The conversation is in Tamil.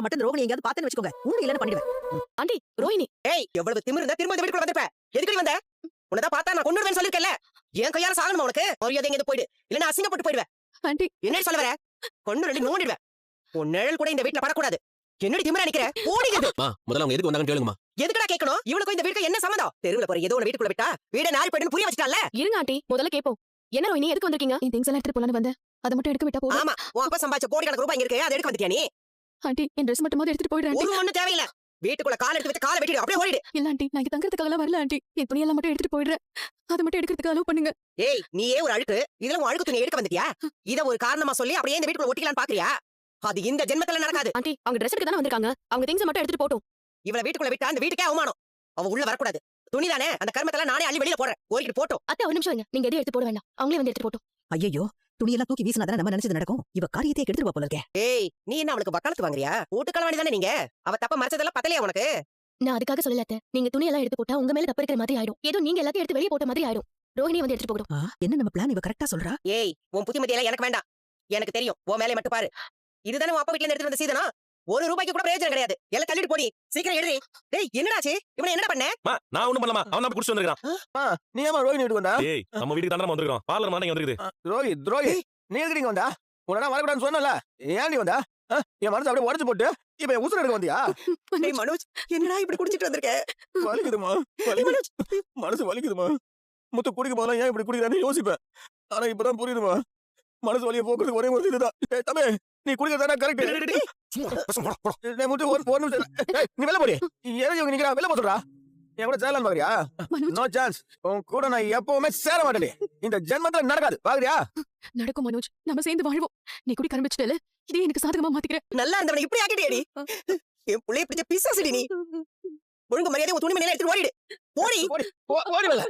மட்டும் ரோகிணி எங்கயாவது பாத்துன்னு வச்சுக்கோங்க உண்டு இல்லன்னு பண்ணிடுவேன். ஆண்டி ரோஹிணி ஏய் எவ்வளவு திமிரு இருந்தா திரும்ப இந்த வீட்டுக்குள்ள வந்திருப்ப. எதுக்கு வந்த? உன்னதான் பார்த்தா நான் கொன்னுடுவேன்னு சொல்லிருக்கேன்ல. ஏன் கையால சாகணுமா உனக்கு? மரியாதை எங்க போயிடு, இல்லன்னா அசிங்கப்பட்டு போயிடுவேன். ஆண்டி என்ன சொல்ல வர? கொன்னு ரெண்டு நோண்டிடுவேன். உன் நிழல் கூட இந்த வீட்டுல படக்கூடாது. என்னடி திமிரா நிக்கிற? ஓடிடுது. முதல்ல அவங்க எதுக்கு வந்தாங்கன்னு கேளுங்கம்மா. எதுக்குடா கேட்கணும்? இவளுக்கும் இந்த வீட்டுக்கு என்ன சம்மந்தம்? தெருவுல போற ஏதோ ஒரு வீட்டுக்குள்ள விட்டா வீட நாரி போயிடுன்னு புரிய வச்சிட்டான்ல. இருங்க ஆண்டி முதல்ல கேப்போம். என்ன ரோஹிணி எதுக்கு வந்திருக்கீங்க? என் திங்ஸ் எல்லாம் எடுத்துட்டு போலான்னு வந்தேன். அதை மட்டும் எடுக்க விட்டா போதும். ஆமா, உன் அப்பா சம்பாதிச்ச கோடிக்கணக்கு ரூபாய் இங்க இருக்கு. அதை எடுக்க வந்துட்டியா நீ? ஆண்டி என் ட்ரெஸ் மட்டும் எடுத்துட்டு போயிடுறேன். ஒரு ஒண்ணு தேவையில்ல. வீட்டுக்குள்ள கால் எடுத்து வச்சு காலை வெட்டிடு, அப்படியே ஓடிடு. இல்ல ஆண்டி நான் இங்க தங்கறதுக்காக வரல ஆண்டி. என் துணியெல்லாம் மட்டும் எடுத்துட்டு போயிடுறேன். அதை மட்டும் எடுக்கிறதுக்கு அலோவ் பண்ணுங்க. ஏய் நீயே ஒரு அழுக்கு, இதுல உன் அழுக்கு துணி எடுக்க வந்துட்டியா? இத ஒரு காரணமா சொல்லி அப்படியே இந்த வீட்டுக்குள்ள ஒட்டிக்கலாம்னு பாக்குறியா? அது இந்த ஜென்மத்துல நடக்காது. ஆண்டி அவங்க ட்ரெஸ் எடுக்க தானே வந்திருக்காங்க. அவங்க திங்ஸ் மட்டும் எடுத்துட்டு போட்டும். இவள வீட்டுக்குள்ள விட்டா அந்த வீட்டுக்கே அவமானம். அவ உள்ள வரக்கூடாது. துணிதானே, அந்த கர்மத்தெல்லாம் நானே அள்ளி வெளியில போறேன். ஓடிட்டு போட்டும். அத்தை ஒரு நிமிஷம் இருங்க. நீங்க எதையும் எடுத்து போட வேண்டாம். அவங்களே வந்து எடுத்துட்டு போட்டும். ஐயோ துணியெல்லாம் தூக்கி வீசினாதானே நம்ம நினைச்சது நடக்கும். இவ காரியத்தை கெடுத்துருவா போல இருக்கே. ஏய் நீ என்ன அவளுக்கு வக்காலத்து வாங்குறியா? வீட்டுக்கள வேண்டியதானே நீங்க. அவ தப்ப மறைச்சதெல்லாம் பத்தலையா உனக்கு? நான் அதுக்காக சொல்லல அத்தை. நீங்க துணியெல்லாம் எடுத்து போட்டா உங்க மேல தப்பு இருக்கிற மாதிரி ஆயிடும். ஏதோ நீங்க எல்லாத்தையும் எடுத்து வெளிய போட்ட மாதிரி ஆயிடும். ரோஹிணி வந்து எடுத்துட்டு போகட்டும். என்ன நம்ம பிளான் இவ கரெக்டா சொல்றா? ஏய் உன் புத்திமதி எல்லாம் எனக்கு வேண்டாம். எனக்கு தெரியும். உன் மேலே மட்டும் பாரு. இதுதானே உன் அப்பா வீட்ல இருந்து எடுத்து வந்த சீதனா? ஒரு ரூபாய்க்கு கூட பிரயோஜனம் கிடையாது. எல்லாம் தள்ளிட்டு போடி. சீக்கிரம் எழுதி. டேய் என்னடாச்சு? இவனை என்னடா பண்ண? நான் ஒண்ணும் பண்ணலமா. அவன் தான் குடிச்சு வந்திருக்கான். நீ ஏமா ரோஹிணி வீட்டுக்கு வந்தா? ஏய் நம்ம வீட்டுக்கு தானே வந்திருக்கோம். பார்லர் மாட்டே வந்திருக்குது. துரோகி நீ எதுக்கு இங்க வந்தா? உடனே வரக்கூடாதுன்னு சொன்னல. ஏன் நீ வந்தா? என் மனசு அப்படியே உடைச்சு போட்டு இப்ப என் உசுர எடுக்க வந்தியா? டேய் மனோஜ் என்னடா இப்படி குடிச்சிட்டு வந்திருக்க? வலிக்குதுமா, மனசு வலிக்குதுமா. முத்து குடிக்கும் போதெல்லாம் ஏன் இப்படி குடிக்கிறான்னு யோசிப்பேன். ஆனா இப்பதான் புரியுதுமா. மனசு வலியை போக்குறதுக்கு ஒரே ஒரு இதுதான். தம்பி நீ குடிக்கிறதானே கரெக்ட். முத்து ஒரு நிமிஷம் நீ வெளில போடி. எதுக்கு இவங்க நிக்கிறா? வெளில போறா. என் கூட சேரலான்னு பாக்குறியா? No chance. உன் கூட நான் எப்பவுமே சேர மாட்டேன். இந்த ஜென்மத்துல நடக்காது. பாக்குறியா? நடக்கும் மனோஜ். நம்ம சேர்ந்து வாழ்வோம். நீ குடி ஆரம்பிச்சிட்டல. இதே எனக்கு சாதகமா மாத்திக்கிறேன். நல்லா இருந்தவனை இப்படி ஆக்கிட்டியேடி. என் புள்ளைய பிடிச்ச பிசாசுடி நீ. ஒழுங்கு மரியாதை உன் துணி மணியெல்லாம் எடுத்து ஓடிடு. ஓடி ஓடி வெளில.